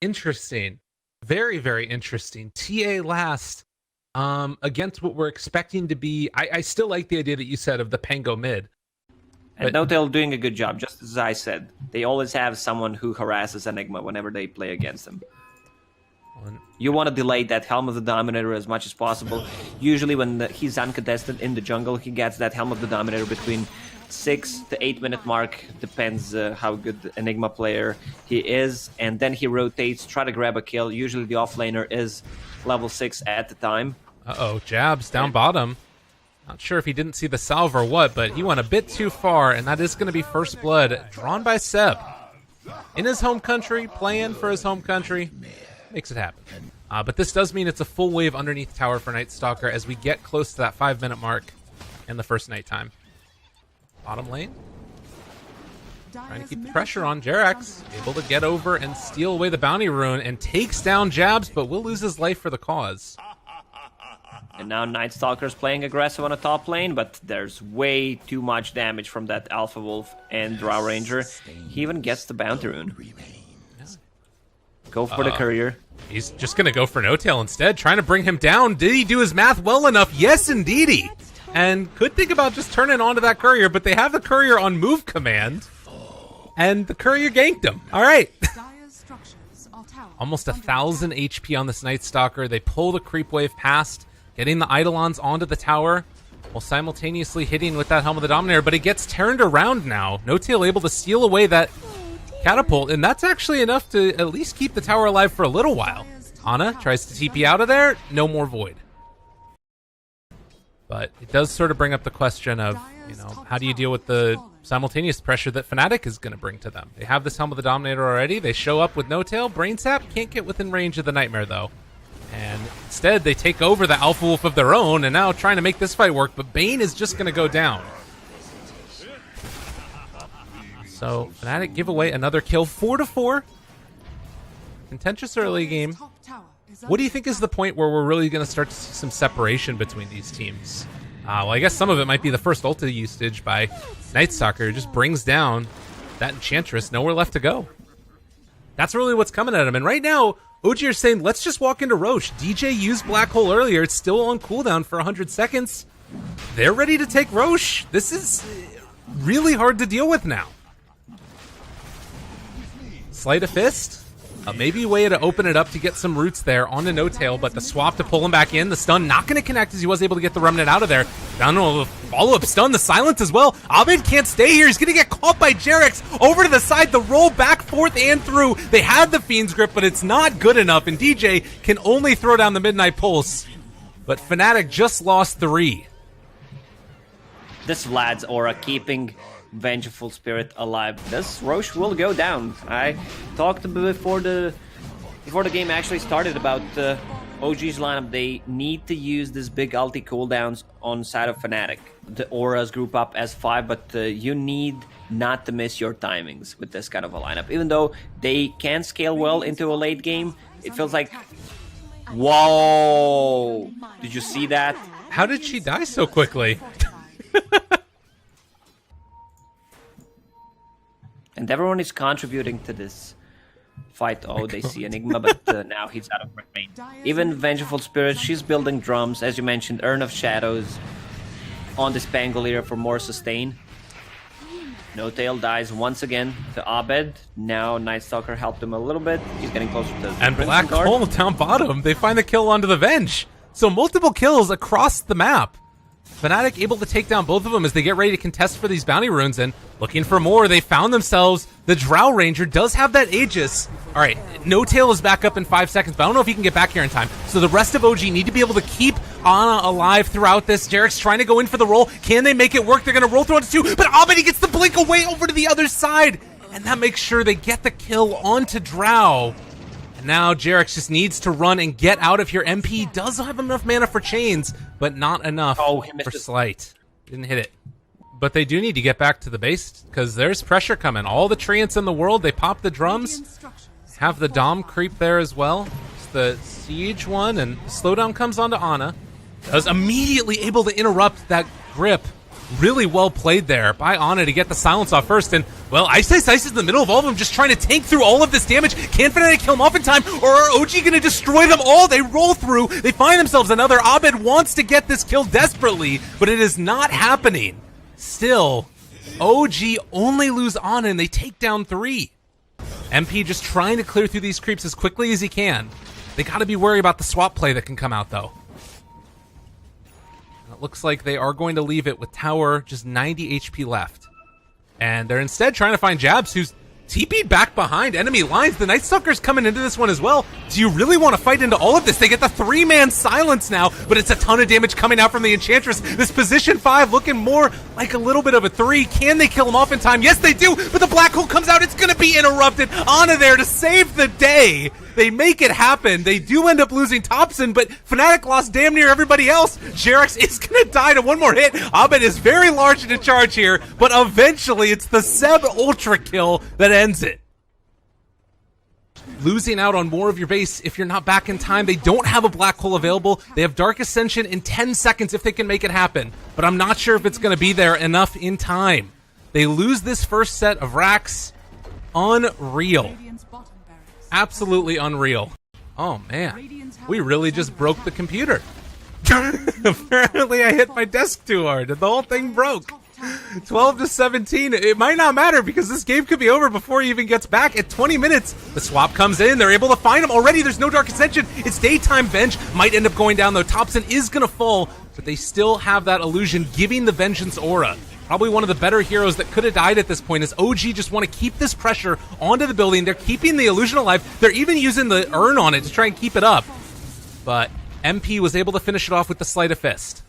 Interesting. Very, very interesting. TA last against what we're expecting to be. I still like the idea that you said of the Pango mid. And Notail doing a good job, just as I said. They always have someone who harasses Enigma whenever they play against them. You want to delay that Helm of the Dominator as much as possible. Usually when he's uncontested in the jungle, he gets that Helm of the Dominator between 6 to 8 minute mark. Depends how good the Enigma player he is. And then he rotates, try to grab a kill. Usually the offlaner is level 6 at the time. Uh-oh, jabs down bottom. Not sure if he didn't see the salve or what, but he went a bit too far, and that is going to be first blood drawn by Seb. In his home country, playing for his home country, makes it happen. But this does mean it's a full wave underneath tower for Night Stalker as we get close to that 5 minute mark in the first nighttime. Bottom lane. Trying to keep the pressure on. Jerax able to get over and steal away the bounty rune and takes down Jabs, but will lose his life for the cause. And now Night Stalker's playing aggressive on the top lane, but there's way too much damage from that Alpha Wolf and Drow Ranger. He even gets the bounty rune. Yeah. Go for the courier. He's just going to go for No-Tail instead, trying to bring him down. Did he do his math well enough? Yes, indeedy. And could think about just turning onto that courier, but they have the courier on move command, and the courier ganked him. All right. Almost 1,000 HP on this Night Stalker. They pull the creep wave past, getting the Eidolons onto the tower, while simultaneously hitting with that Helm of the Dominator, but it gets turned around now. No-Tail able to steal away that catapult, and that's actually enough to at least keep the tower alive for a little while. Ana tries to TP out of there, no more Void. But it does sort of bring up the question of, you know, how do you deal with the simultaneous pressure that Fnatic is going to bring to them? They have this Helm of the Dominator already. They show up with No-Tail. Brain Sap can't get within range of the Nightmare, though. And instead, they take over the Alpha Wolf of their own and now trying to make this fight work, but Bane is just going to go down. So, Fnatic give away another kill, 4-4. Contentious early game. What do you think is the point where we're really going to start to see some separation between these teams? Well, I guess some of it might be the first ulti usage by Night Stalker. It just brings down that Enchantress. Nowhere left to go. That's really what's coming at him. And right now, OG are saying, let's just walk into Roche. DJ used Black Hole earlier. It's still on cooldown for 100 seconds. They're ready to take Roche. This is really hard to deal with now. Sleight of Fist. Maybe a way to open it up to get some roots there on the No-Tail, but the swap to pull him back in. The stun not going to connect as he was able to get the Remnant out of there. Down to the follow-up stun, the silence as well. Abed can't stay here. He's going to get caught by Jerax. Over to the side, the roll back, forth, and through. They had the Fiend's Grip, but it's not good enough, and DJ can only throw down the Midnight Pulse. But Fnatic just lost 3. This Vlad's aura keeping Vengeful Spirit alive. This Roche will go down. I talked before the game actually started about OG's lineup. They need to use this big ulti cooldowns on side of Fnatic. The auras group up as 5, but you need not to miss your timings with this kind of a lineup. Even though they can scale well into a late game, it feels like, whoa! Did you see that? How did she die so quickly? And everyone is contributing to this fight. Oh, they see Enigma, but now he's out of range. Even Vengeful Spirit, she's building drums, as you mentioned, Urn of Shadows on this Pangolier for more sustain. No-Tail dies once again to Abed. Now Night Stalker helped him a little bit. He's getting closer to the And Black Hole down bottom. They find the kill onto the Venge. So multiple kills across the map. Fnatic able to take down both of them as they get ready to contest for these bounty runes, and looking for more. They found themselves. The Drow Ranger does have that Aegis. All right, No-Tail is back up in 5 seconds, but I don't know if he can get back here in time. So the rest of OG need to be able to keep Ana alive throughout this. Jerax trying to go in for the roll. Can they make it work? They're going to roll through onto 2, but Abed gets the blink away over to the other side, and that makes sure they get the kill onto Drow. Now Jerax just needs to run and get out of here. MP does have enough mana for chains, but not enough for Slight. Didn't hit it. But they do need to get back to the base because there's pressure coming. All the treants in the world, they pop the drums. Have the Dom creep there as well. It's the Siege one, and slowdown comes onto Ana. Does immediately able to interrupt that grip Really well played there by Ana to get the silence off first. And, well, Ice is in the middle of all of them, just trying to tank through all of this damage. Can Fnatic kill him off in time, or are OG going to destroy them all? They roll through. They find themselves another. Abed wants to get this kill desperately, but it is not happening. Still, OG only lose Ana, and they take down 3. MP just trying to clear through these creeps as quickly as he can. They got to be worried about the swap play that can come out, though. It looks like they are going to leave it with Tower just 90 HP left. And they're instead trying to find Jabs, who's TP'd back behind enemy lines. The Night Stalker's coming into this one as well. Do you really want to fight into all of this? They get the 3-man silence now, but it's a ton of damage coming out from the Enchantress. This position 5 looking more like a little bit of a 3. Can they kill him off in time? Yes, they do, but the black hole comes out. It's going to be interrupted. Ana there to save the day. They make it happen. They do end up losing Thompson, but Fnatic lost damn near everybody else. Jerax is going to die to one more hit. Abed is very large in charge here, but eventually it's the Seb Ultra kill that ends it. Losing out on more of your base if you're not back in time. They don't have a black hole available. They have Dark Ascension in 10 seconds if they can make it happen, but I'm not sure if it's going to be there enough in time. They lose this first set of racks. Unreal. Absolutely unreal. Oh man, we really just broke the computer. Apparently I hit my desk too hard and the whole thing broke. 12-17. It might not matter because this game could be over before he even gets back. At 20 minutes, the swap comes in. They're able to find him already. There's no Dark Ascension. It's daytime. Venge might end up going down though. Thompson is gonna fall, but they still have that illusion giving the Vengeance aura. Probably one of the better heroes that could have died at this point, as OG just want to keep this pressure onto the building. They're keeping the illusion alive. They're even using the urn on it to try and keep it up. But MP was able to finish it off with the Sleight of Fist.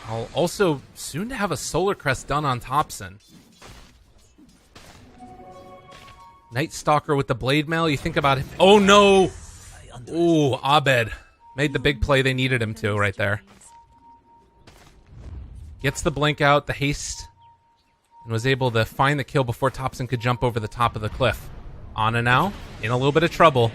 I'll also soon to have a Solar Crest done on Thompson. Night Stalker with the Blade Mail, you think about it. Oh no! Ooh, Abed made the big play they needed him to right there. Gets the blink out, the haste, and was able to find the kill before Thompson could jump over the top of the cliff. Ana now, in a little bit of trouble.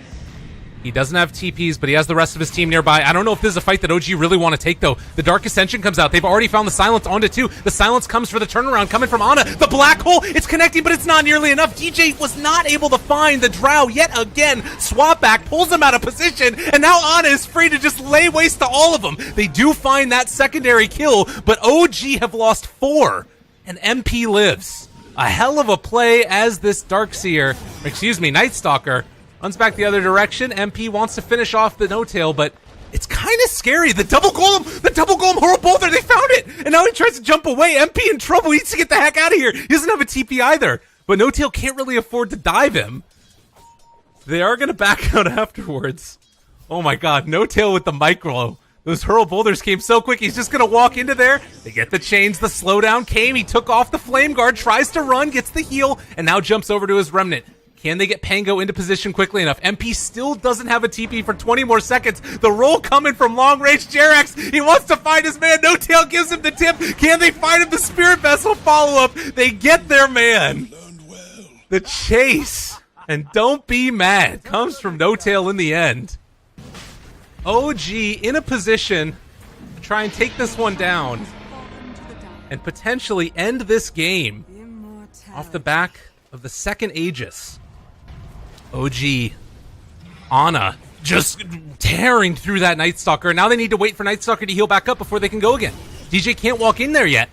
He doesn't have TPs, but he has the rest of his team nearby. I don't know if this is a fight that OG really want to take, though. The Dark Ascension comes out. They've already found the silence onto 2. The silence comes for the turnaround coming from Ana. The black hole, it's connecting, but it's not nearly enough. DJ was not able to find the Drow yet again. Swap back, pulls him out of position, and now Ana is free to just lay waste to all of them. They do find that secondary kill, but OG have lost 4, and MP lives. A hell of a play as this Night Stalker, runs back the other direction. MP wants to finish off the no-tail, but it's kind of scary. The double golem Horror Boulder, they found it! And now he tries to jump away. MP in trouble, he needs to get the heck out of here. He doesn't have a TP either, but no-tail can't really afford to dive him. They are going to back out afterwards. Oh my god, no-tail with the micro. Those hurl boulders came so quick, he's just going to walk into there. They get the chains, the slowdown came, he took off the flame guard, tries to run, gets the heal, and now jumps over to his remnant. Can they get Pango into position quickly enough? MP still doesn't have a TP for 20 more seconds. The roll coming from long range. Jerax, he wants to find his man. No-tail gives him the tip. Can they find him? The Spirit Vessel follow-up. They get their man. The chase, and don't be mad, comes from No-tail in the end. OG in a position to try and take this one down and potentially end this game off the back of the second Aegis. OG, Ana, just tearing through that Night Stalker. Now they need to wait for Night Stalker to heal back up before they can go again. DJ can't walk in there yet.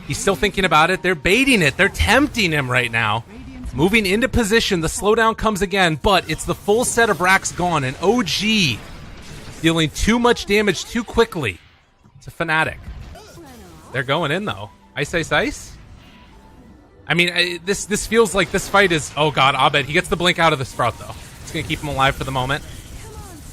He's still thinking about it. They're baiting it. They're tempting him right now. Moving into position, the slowdown comes again, but it's the full set of racks gone, and OG dealing too much damage too quickly to Fnatic. They're going in, though. Ice. I mean, this feels like this fight is... Oh, God, Abed. He gets the blink out of the Sprout, though. It's going to keep him alive for the moment.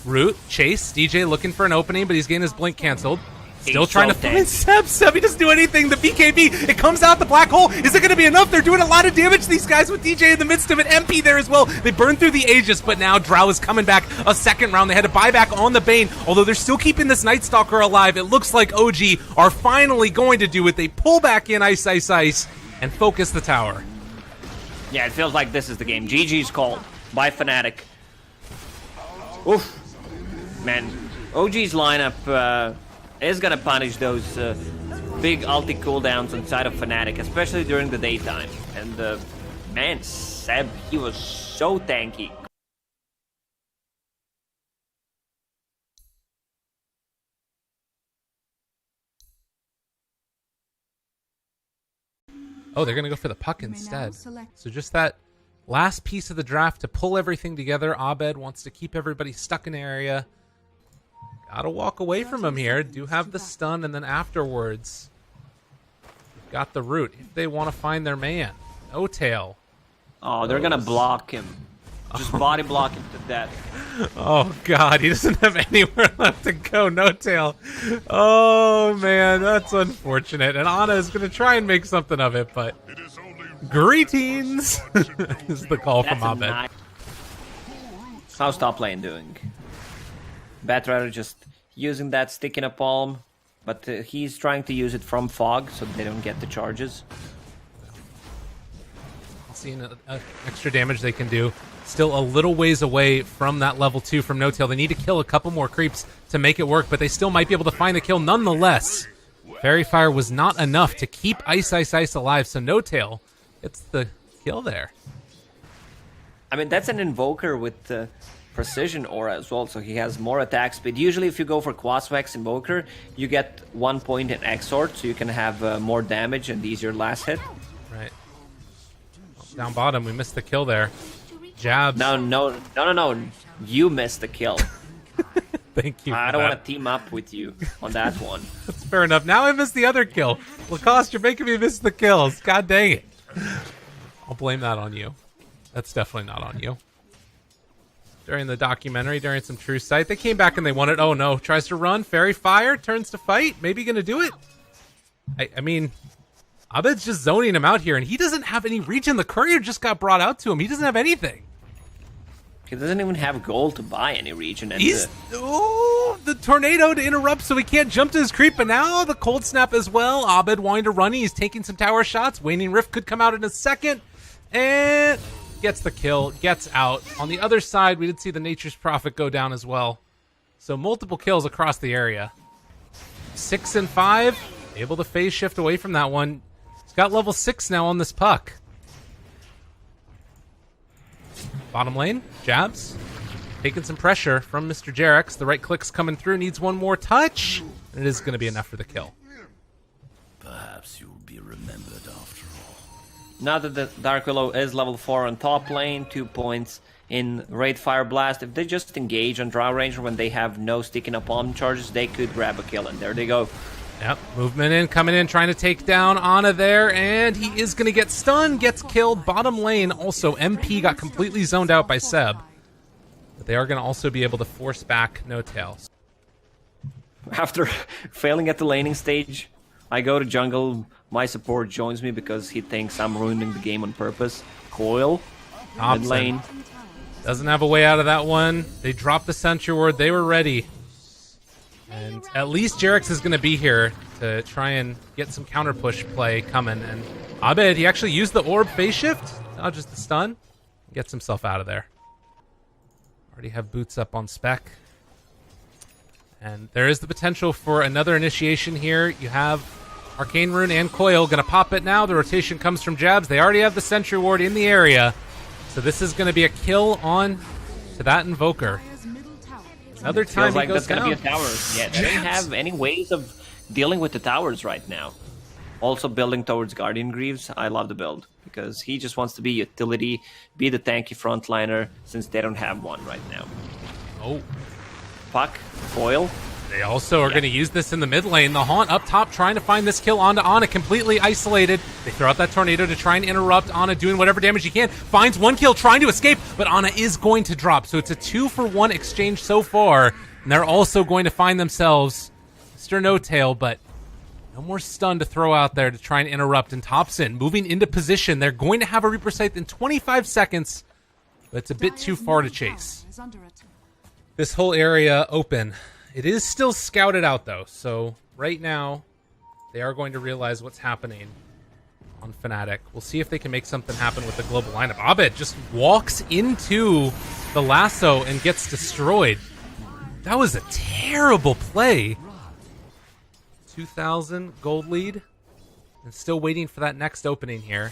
Root, Chase, DJ looking for an opening, but he's getting his blink canceled. Still trying to find Seb. Seb, he doesn't do anything. The BKB, it comes out the black hole. Is it going to be enough? They're doing a lot of damage to these guys with DJ in the midst of it. MP there as well. They burn through the Aegis, but now Drow is coming back a second round. They had to buy back on the Bane, although they're still keeping this Night Stalker alive. It looks like OG are finally going to do it. They pull back in Ice, and focus the tower. Yeah, it feels like this is the game. GG's called by Fnatic. Oof. Man, OG's lineup is going to punish those big ulti cooldowns inside of Fnatic, especially during the daytime. And man, Seb, he was so tanky. Oh, they're going to go for the puck instead. So just that last piece of the draft to pull everything together. Abed wants to keep everybody stuck in the area. Gotta walk away from him here. Do have the stun, and then afterwards, got the root. If they want to find their man. No tail. Oh, they're going to block him. Just body block him to death. Oh, God. He doesn't have anywhere left to go. No tail. Oh, man. That's unfortunate. And Ana is going to try and make something of it, but... Greetings! is the call from Abed. How's top lane doing? Batrider just using that stick in a palm, but he's trying to use it from fog so they don't get the charges. Seeing extra damage they can do. Still a little ways away from that level 2 from No Tail. They need to kill a couple more creeps to make it work, but they still might be able to find the kill nonetheless. Fairy Fire was not enough to keep Ice alive, so No Tail gets the kill there. I mean, that's an Invoker with Precision Aura as well, so he has more attack speed. Usually if you go for Quaswex Invoker, you get 1 point in Exort, so you can have more damage and easier last hit. Right. Down bottom, we missed the kill there. Jabs. No. You missed the kill. Thank you. I don't want to team up with you on that one. That's fair enough. Now I missed the other kill. Lacoste, you're making me miss the kills. God dang it. I'll blame that on you. That's definitely not on you. During the documentary, during some True Sight, they came back and they won it. Oh no, tries to run. Fairy Fire, turns to fight. Maybe gonna do it? I mean, Abed's just zoning him out here, and he doesn't have any regen. The courier just got brought out to him. He doesn't have anything. He doesn't even have gold to buy any regen. And He's the tornado to interrupt so he can't jump to his creep, but now the cold snap as well. Abed wanting to run. He's taking some tower shots. Waning Rift could come out in a second. And gets the kill, gets out. On the other side, we did see the Nature's Prophet go down as well. So multiple kills across the area. 6 and 5. Able to phase shift away from that one. He's got level 6 now on this puck. Bottom lane, Jabs. Taking some pressure from Mr. Jarex. The right click's coming through. Needs one more touch. And it is going to be enough for the kill. Perhaps you'll be remembered after all. Now that the Dark Willow is level 4 on top lane, 2 points in Raid Fire Blast. If they just engage on Drow Ranger when they have no sticking up palm charges, they could grab a kill. And there they go. Yep, movement in, coming in, trying to take down Ana there, and he is going to get stunned, gets killed. Bottom lane, also, MP got completely zoned out by Seb. But they are going to also be able to force back No Tails. After failing at the laning stage, I go to jungle. My support joins me because he thinks I'm ruining the game on purpose. Coil, mid lane. Doesn't have a way out of that one. They dropped the Sentry Ward. They were ready. And at least Jarex is going to be here to try and get some counter push play coming. And Abed, he actually used the orb phase shift, not just the stun. Gets himself out of there. Already have boots up on spec. And there is the potential for another initiation here. You have Arcane Rune and Coil going to pop it now. The rotation comes from Jabs. They already have the Sentry Ward in the area. So this is going to be a kill on to that Invoker. Another time feels like he goes that's going to down. be a tower. Yeah, they don't have any ways of dealing with the towers right now. Also building towards Guardian Greaves. I love the build because he just wants to be utility, be the tanky frontliner since they don't have one right now. Oh. Puck, foil. They also are going to use this in the mid lane. The Haunt up top trying to find this kill onto Ana, completely isolated. They throw out that Tornado to try and interrupt. Ana doing whatever damage he can. Finds one kill, trying to escape, but Ana is going to drop. So it's a 2-for-1 exchange so far. And they're also going to find themselves Mr. No Tail, but no more stun to throw out there to try and interrupt. And Thompson moving into position. They're going to have a Reaper Scythe in 25 seconds, but it's a bit too far to chase. This whole area open. It is still scouted out, though, so right now they are going to realize what's happening on Fnatic. We'll see if they can make something happen with the global lineup. Abed just walks into the lasso and gets destroyed. That was a terrible play. 2,000 gold lead. And still waiting for that next opening here.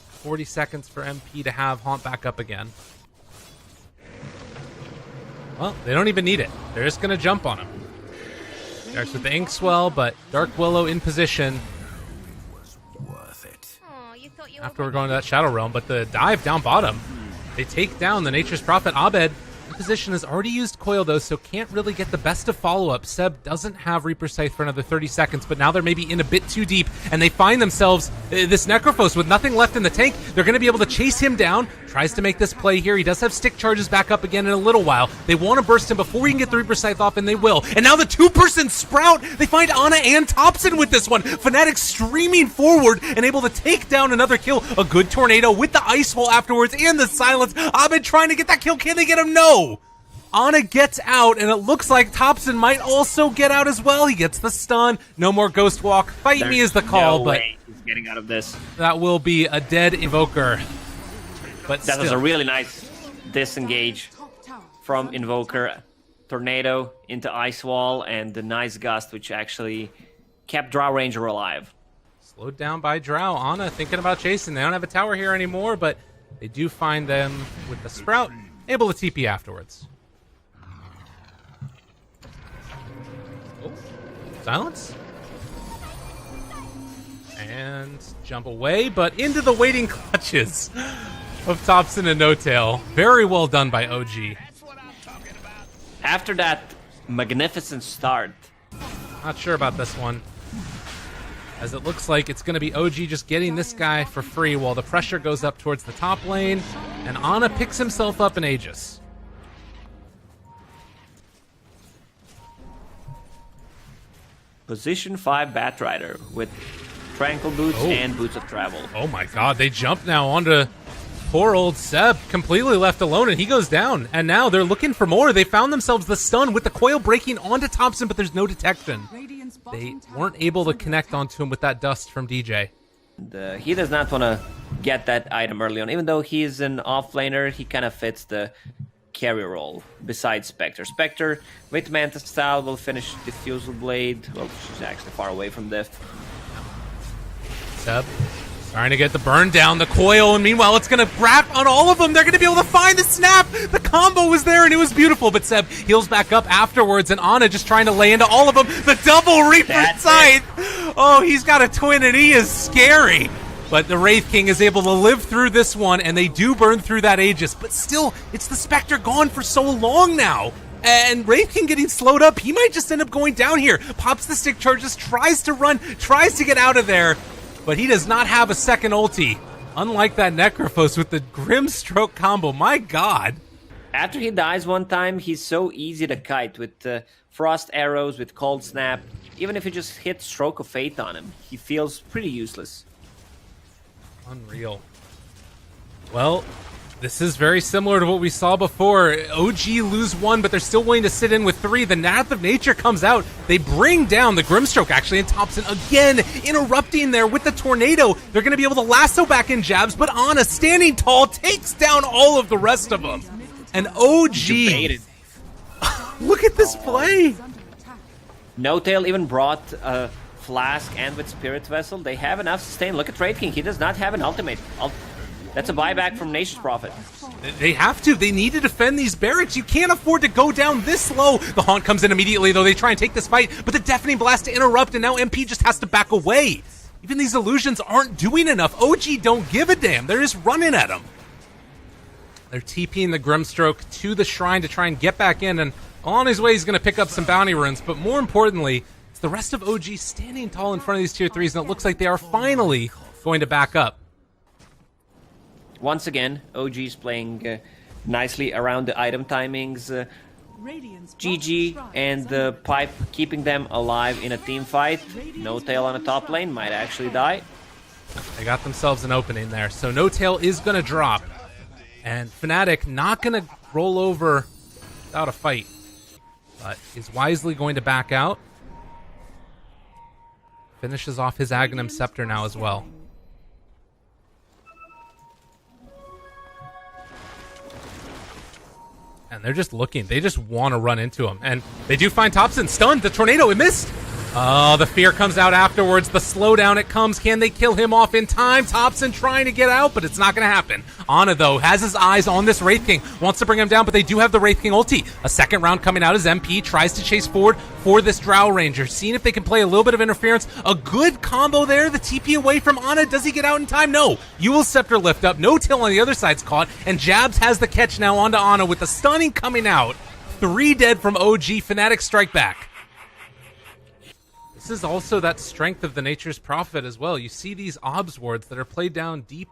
40 seconds for MP to have Haunt back up again. Well, they don't even need it. They're just going to jump on him. Starts with the Inkswell, but Dark Willow in position. After we're going to that Shadow Realm, but the dive down bottom. They take down the Nature's Prophet. Abed in position has already used Coil, though, so can't really get the best of follow-up. Seb doesn't have Reaper's Scythe for another 30 seconds, but now they're maybe in a bit too deep, and they find themselves this Necrophos with nothing left in the tank. They're going to be able to chase him down. Tries to make this play here. He does have stick charges back up again in a little while. They want to burst him before he can get the Reaper's Scythe off, and they will. And now the two-person Sprout. They find Ana and Thompson with this one. Fnatic streaming forward and able to take down another kill. A good tornado with the Ice Wall afterwards and the silence. Abed trying to get that kill. Can they get him? No! Ana gets out, and it looks like Thompson might also get out as well. He gets the stun. No more Ghost Walk. Fight me is the call, no but way he's getting out of this. That will be a dead Invoker. But that was a really nice disengage from Invoker. Tornado into Ice Wall, and the nice Gust, which actually kept Drow Ranger alive. Slowed down by Drow. Ana thinking about chasing. They don't have a tower here anymore, but they do find them with the Sprout. Able to TP afterwards. Oh, silence. And jump away, but into the waiting clutches of Thompson and No-Tail. Very well done by OG. After that magnificent start. Not sure about this one, as it looks like it's going to be OG just getting this guy for free while the pressure goes up towards the top lane, and Ana picks himself up in Aegis. Position 5 Batrider with Tranquil Boots and Boots of Travel. Oh my god, they jump now onto poor old Seb, completely left alone, and he goes down. And now they're looking for more. They found themselves the stun with the coil breaking onto Thompson, but there's no detection. They weren't able to connect onto him with that dust from DJ. He does not want to get that item early on. Even though he's an offlaner, he kind of fits the carry role besides Spectre. Spectre with Manta Style will finish Diffusal Blade. Well, she's actually far away from Diff. Seb trying to get the burn down, the coil, and meanwhile it's going to wrap on all of them. They're going to be able to find the snap. The combo was there, and it was beautiful, but Seb heals back up afterwards, and Ana just trying to lay into all of them. The double Reaper Scythe. Oh, he's got a twin, and he is scary. But the Wraith King is able to live through this one, and they do burn through that Aegis, but still, it's the Spectre gone for so long now. And Wraith King getting slowed up. He might just end up going down here. Pops the stick charges, tries to run, tries to get out of there. But he does not have a second ulti. Unlike that Necrophos with the Grimstroke combo. My god. After he dies one time, he's so easy to kite with Frost Arrows, with Cold Snap. Even if you just hit Stroke of Fate on him, he feels pretty useless. Unreal. Well, this is very similar to what we saw before. OG lose one, but they're still willing to sit in with 3. The Wrath of Nature comes out. They bring down the Grimstroke, actually, and Thompson again interrupting there with the Tornado. They're going to be able to lasso back in jabs, but Ana, standing tall, takes down all of the rest of them. And OG... Look at this play! No-Tail even brought a Flask and with Spirit Vessel. They have enough sustain. Look at Wraith King. He does not have an ultimate. That's a buyback from Nature's Prophet. They have to. They need to defend these barracks. You can't afford to go down this low. The Haunt comes in immediately, though. They try and take this fight, but the Deafening Blast to interrupt, and now MP just has to back away. Even these illusions aren't doing enough. OG don't give a damn. They're just running at him. They're TPing the Grimstroke to the shrine to try and get back in, and on his way, he's going to pick up some bounty runes, but more importantly, it's the rest of OG standing tall in front of these tier 3s, and it looks like they are finally going to back up. Once again, OG's playing nicely around the item timings. GG and the Pipe keeping them alive in a team fight. No-Tail on the top lane might actually die. They got themselves an opening there, so No-Tail is going to drop. And Fnatic not going to roll over without a fight, but is wisely going to back out. Finishes off his Aghanim Scepter now as well. And they're just looking. They just want to run into him. And they do find Thompson stunned. The Tornado, it missed. Oh, the fear comes out afterwards. The slowdown, it comes. Can they kill him off in time? Thompson trying to get out, but it's not going to happen. Ana, though, has his eyes on this Wraith King. Wants to bring him down, but they do have the Wraith King ulti. A second round coming out as MP tries to chase forward for this Drow Ranger. Seeing if they can play a little bit of interference. A good combo there. The TP away from Ana. Does he get out in time? No. Eul's Scepter lift up. No Till on the other side's caught. And Jabs has the catch now onto Ana with the stunning coming out. 3 dead from OG. Fnatic strike back. This is also that strength of the Nature's Prophet as well. You see these obs wards that are played down deep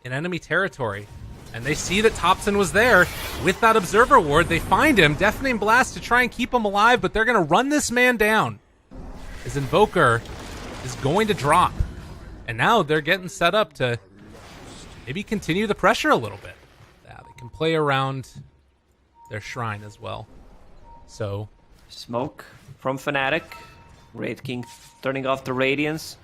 in enemy territory, and they see that Thompson was there with that Observer ward. They find him, Deafening Blast to try and keep him alive, but they're going to run this man down. His Invoker is going to drop, and now they're getting set up to maybe continue the pressure a little bit. Yeah, they can play around their shrine as well. So, smoke from Fnatic. Wraith King turning off the Radiance.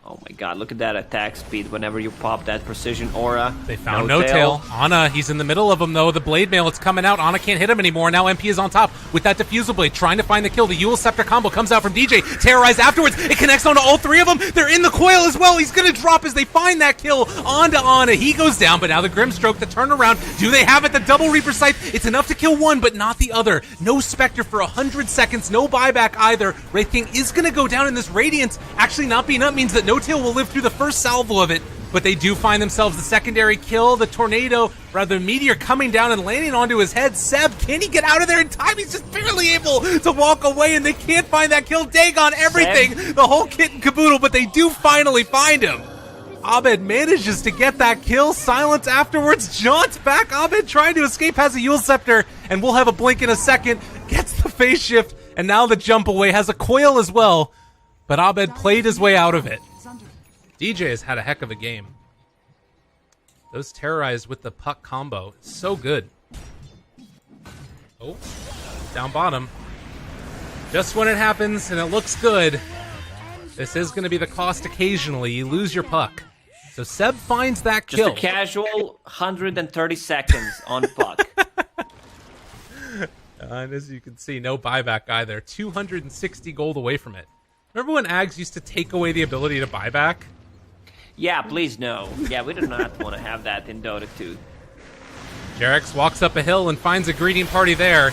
Oh my god, look at that attack speed whenever you pop that precision aura. They found no tail. Ana, he's in the middle of him though. The Blade Mail, it's coming out. Ana can't hit him anymore. Now MP is on top with that Diffusal Blade, trying to find the kill. The Eul Scepter combo comes out from DJ. Terrorized afterwards. It connects onto all 3 of them. They're in the coil as well. He's going to drop as they find that kill onto Ana. He goes down, but now the Grimstroke, the turnaround. Do they have it? The double Reaper Scythe. It's enough to kill one, but not the other. No Spectre for 100 seconds. No buyback either. Wraith King is going to go down in this Radiance. Actually not being up means that No Tail will live through the first salvo of it, but they do find themselves the secondary kill. The tornado, rather Meteor coming down and landing onto his head. Seb, can he get out of there in time? He's just barely able to walk away, and they can't find that kill. Dagon, everything, Seb, the whole kit and caboodle, but they do finally find him. Abed manages to get that kill. Silence afterwards, jaunts back. Abed trying to escape, has a Eul Scepter, and we'll have a blink in a second. Gets the phase shift, and now the jump away. Has a coil as well, but Abed played his way out of it. DJ has had a heck of a game. Those Terrorized with the puck combo, so good. Oh, down bottom. Just when it happens and it looks good, this is going to be the cost occasionally. You lose your puck. So Seb finds that kill. Just a casual 130 seconds on puck. And as you can see, no buyback either. 260 gold away from it. Remember when Ags used to take away the ability to buy back? Yeah, please no. Yeah, we do not want to have that in Dota 2. Jarex walks up a hill and finds a greeting party there.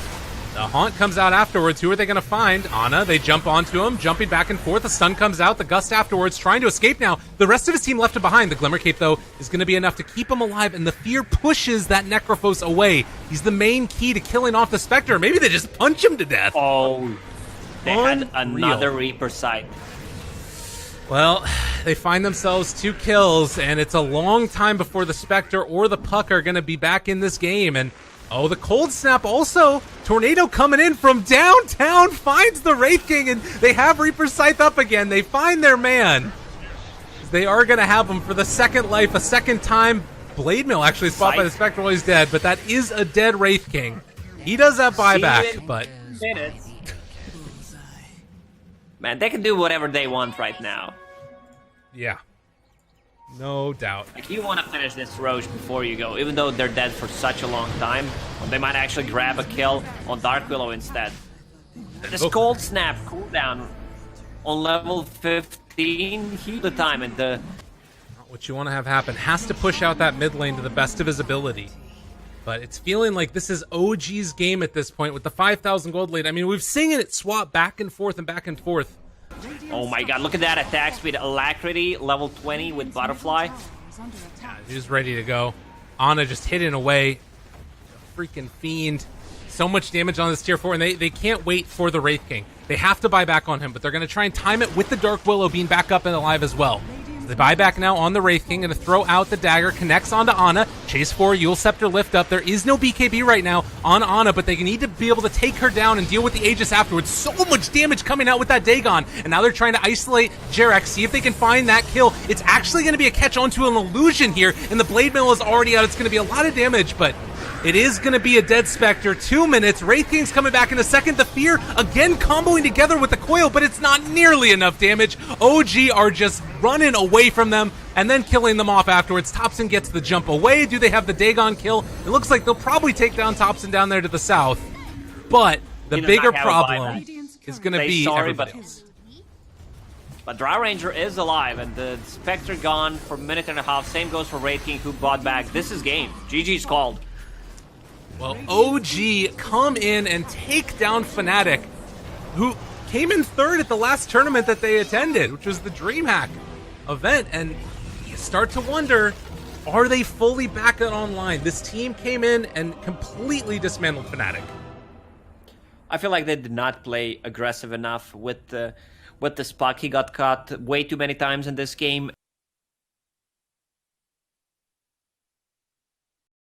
The Haunt comes out afterwards. Who are they going to find? Ana, they jump onto him, jumping back and forth. The stun comes out. The Gust afterwards, trying to escape now. The rest of his team left him behind. The Glimmer Cape, though, is going to be enough to keep him alive, and the Fear pushes that Necrophos away. He's the main key to killing off the Spectre. Maybe they just punch him to death. Oh, they had another Reaper sight. Well, they find themselves 2 kills, and it's a long time before the Spectre or the Puck are going to be back in this game. And, oh, the Cold Snap also. Tornado coming in from downtown finds the Wraith King, and they have Reaper Scythe up again. They find their man. They are going to have him for the second life, a second time. Blade Mail actually spot by the Spectre while he's dead, but that is a dead Wraith King. He does have buyback, but... Man, they can do whatever they want right now. Yeah. No doubt. Like, you want to finish this Roche before you go, even though they're dead for such a long time. Or they might actually grab a kill on Dark Willow instead. This Cold Snap cooldown on level 15, heal the time, and the... Not what you want to have happen. Has to push out that mid lane to the best of his ability. But it's feeling like this is OG's game at this point with the 5,000 gold lead. I mean, we've seen it swap back and forth and back and forth. Oh my god, look at that attack speed. Alacrity, level 20 with Butterfly. Yeah, he's ready to go. Ana just hidden away. Freaking Fiend. So much damage on this tier 4, and they can't wait for the Wraith King. They have to buy back on him, but they're going to try and time it with the Dark Willow being back up and alive as well. The buyback now on the Wraith King, going to throw out the dagger, connects onto Ana, chase for Eul Scepter lift up. There is no BKB right now on Ana, but they need to be able to take her down and deal with the Aegis afterwards. So much damage coming out with that Dagon, and now they're trying to isolate Jarex, see if they can find that kill. It's actually going to be a catch onto an illusion here, and the Blade Mail is already out. It's going to be a lot of damage, but it is going to be a dead Spectre. 2 minutes. Wraith King's coming back in a second. The Fear again comboing together with the coil, but it's not nearly enough damage. OG are just running away from them and then killing them off afterwards. Thompson gets the jump away. Do they have the Dagon kill? It looks like they'll probably take down Thompson down there to the south. But the bigger problem is going to be everybody else. But Drow Ranger is alive, and the Spectre gone for a minute and a half. Same goes for Wraith King, who bought back. This is game. GG's called. Well, OG come in and take down Fnatic, who came in third at the last tournament that they attended, which was the DreamHack event. And you start to wonder, are they fully back at online? This team came in and completely dismantled Fnatic. I feel like they did not play aggressive enough with the Spuck. He got caught way too many times in this game.